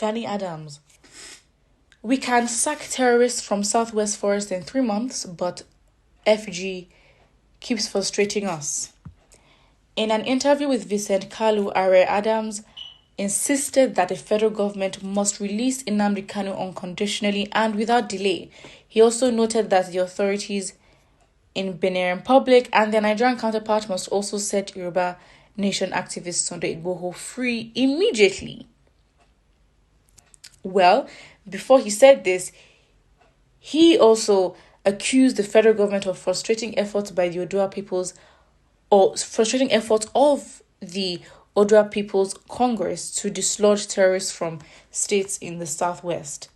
Gani Adams. We can sack terrorists from Southwest Forest in 3 months, but FG keeps frustrating us. In an interview with Vincent Kalu, RR Adams insisted that the federal government must release Nnamdi Kanu unconditionally and without delay. He also noted that the authorities in Benin Republic and their Nigerian counterpart must also set Yoruba Nation activist Sunday Igboho free immediately. Well, before he said this, he also accused the federal government of frustrating efforts by the Odua peoples, or frustrating efforts of the Odua People's Congress to dislodge terrorists from states in the southwest.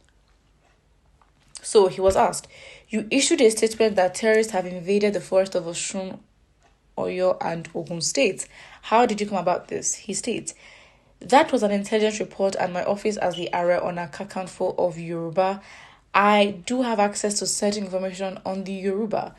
So he was asked, you issued a statement that terrorists have invaded the forest of Osun, Oyo and Ogun states. How did you come about this? He states, that was an intelligence report and my office as the RR Kakanfo of Yoruba. I do have access to certain information on the Yoruba.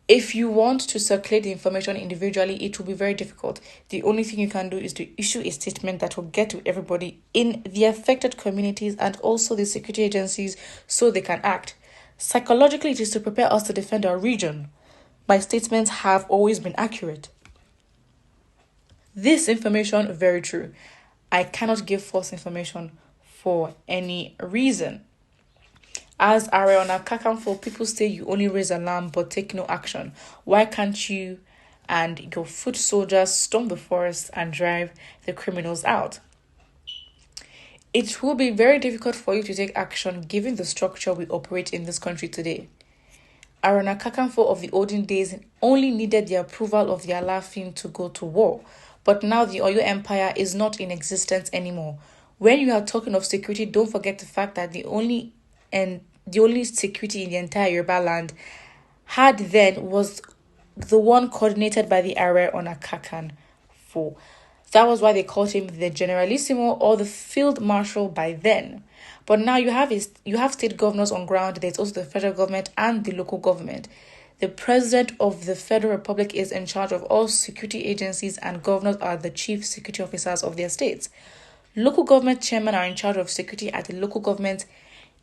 If you want to circulate the information individually, it will be very difficult. The only thing you can do is to issue a statement that will get to everybody in the affected communities and also the security agencies so they can act. Psychologically, it is to prepare us to defend our region. My statements have always been accurate. This information, very true. I cannot give false information for any reason. As Ariana Kakanfo, people say you only raise alarm but take no action. Why can't you and your foot soldiers storm the forest and drive the criminals out? It will be very difficult for you to take action given the structure we operate in this country today. Ariana Kakanfo of the olden days only needed the approval of the Alafin to go to war, but now the Oyo Empire is not in existence anymore. When you are talking of security, don't forget the fact that the only security in the entire Yoruba land had then was the one coordinated by the RR Kakanfo. That was why they called him the Generalissimo or the Field Marshal by then. But now you have state governors on ground. There's also the federal government and the local government. The president of the Federal Republic is in charge of all security agencies and governors are the chief security officers of their states. Local government chairmen are in charge of security at the local government.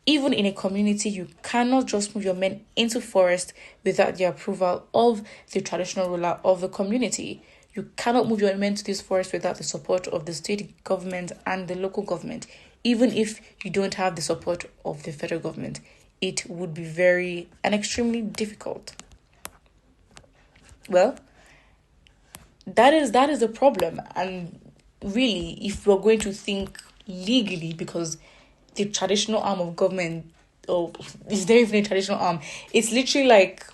Even in a community, you cannot just move your men into forest without the approval of the traditional ruler of the community. You cannot move your men to this forest without the support of the state government and the local government. Even if you don't have the support of the federal government, it would be very and extremely difficult. Well, that is the problem. And really, if we're going to think legally, because the traditional arm of government, or is there even a traditional arm? It's literally like,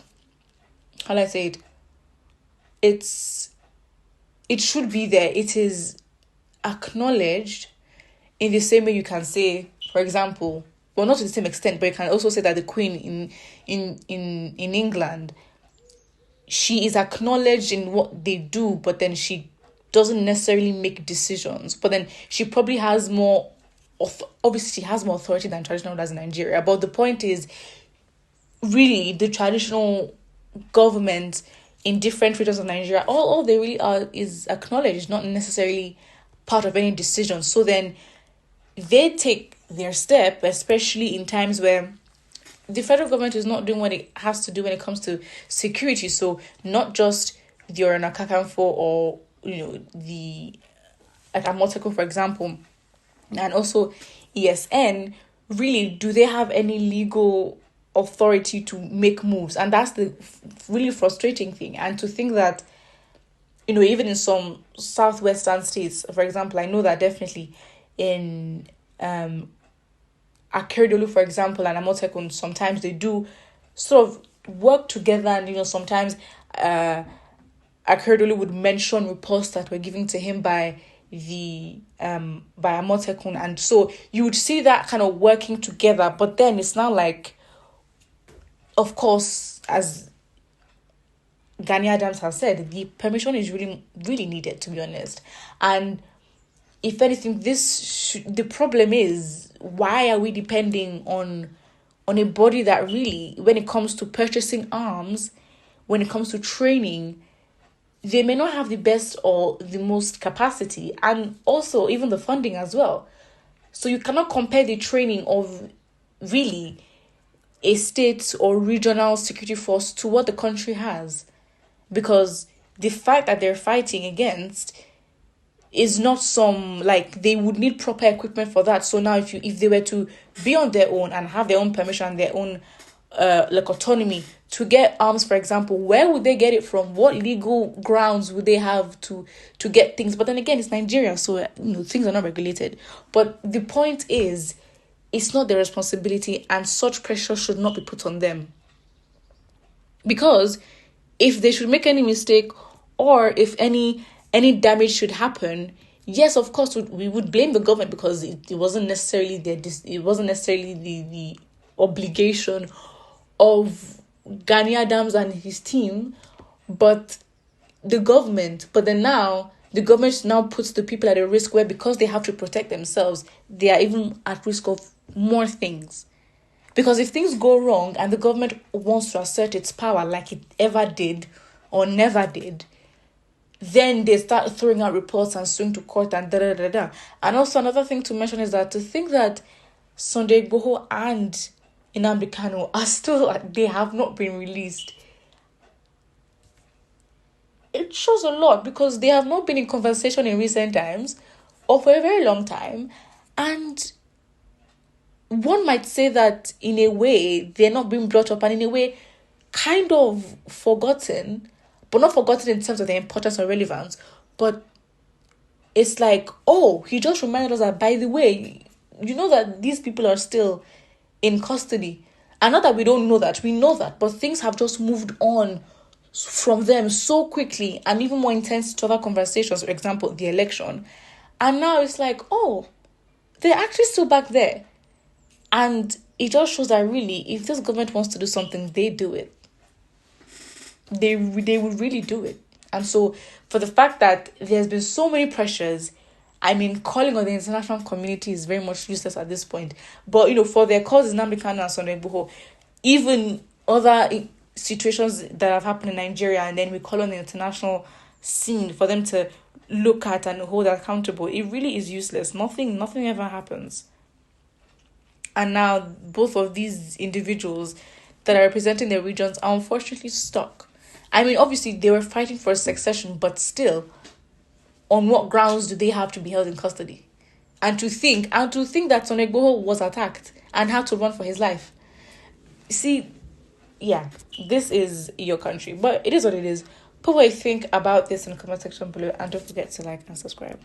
how do I say it? It should be there. It is acknowledged in the same way you can say, for example, well, not to the same extent, but you can also say that the Queen in England, she is acknowledged in what they do, but then she doesn't necessarily make decisions. But then she probably has more. Obviously, she has more authority than traditional rulers in Nigeria. But the point is, really, the traditional government in different regions of Nigeria, all they really are is acknowledged, not necessarily part of any decision. So then they take their step, especially in times where the federal government is not doing what it has to do when it comes to security. So not just the Orana Kakanfo or, the Amoteko, for example, and also ESN, really, do they have any legal authority to make moves? And that's the really frustrating thing. And to think that, even in some southwestern states, for example, I know that definitely in Akeredolu, for example, and Amotekun, sometimes they do sort of work together, and sometimes Akeredolu would mention reports that were given to him by Amotekun, and so you would see that kind of working together. But then it's now like, of course, as Gani Adams has said, the permission is really, really needed, to be honest. And if anything, the problem is, why are we depending on a body that really, when it comes to purchasing arms, when it comes to training, they may not have the best or the most capacity, and also even the funding as well. So you cannot compare the training of really a state or regional security force to what the country has, because the fight that they're fighting against is not some, like, they would need proper equipment for that. So now if they were to be on their own and have their own permission, their own like autonomy to get arms, for example, where would they get it from? What legal grounds would they have to get things? But then again, it's Nigeria, so things are not regulated. But the point is, it's not their responsibility, and such pressure should not be put on them. Because if they should make any mistake, or if any damage should happen, yes, of course, we would blame the government, because it wasn't necessarily the obligation of Gani Adams and his team, but then now the government now puts the people at a risk where, because they have to protect themselves, they are even at risk of more things. Because if things go wrong and the government wants to assert its power like it ever did or never did, then they start throwing out reports and suing to court and da-da-da-da. And also another thing to mention is that to think that Sunday Igboho and Nnamdi Kanu are still, they have not been released, it shows a lot, because they have not been in conversation in recent times or for a very long time. And one might say that in a way they're not being brought up, and in a way kind of forgotten, but not forgotten in terms of their importance or relevance. But it's like, oh, he just reminded us that, by the way, you know that these people are still in custody. And not that we don't know that, we know that, but things have just moved on from them so quickly, and even more intense to other conversations, for example, the election. And now it's like, oh, they're actually still back there. And it just shows that really, if this government wants to do something, they do it. They would really do it. And so, for the fact that there's been so many pressures, I mean, calling on the international community is very much useless at this point. But, for their causes, Nnamdi Kanu and Sunday Igboho, even other situations that have happened in Nigeria, and then we call on the international scene for them to look at and hold accountable, it really is useless. Nothing ever happens. And now both of these individuals that are representing their regions are unfortunately stuck. I mean, obviously they were fighting for succession, but still, on what grounds do they have to be held in custody? And to think that Sunday Igboho was attacked and had to run for his life. See, yeah, this is your country, but it is what it is. Put what you think about this in the comment section below, and don't forget to like and subscribe.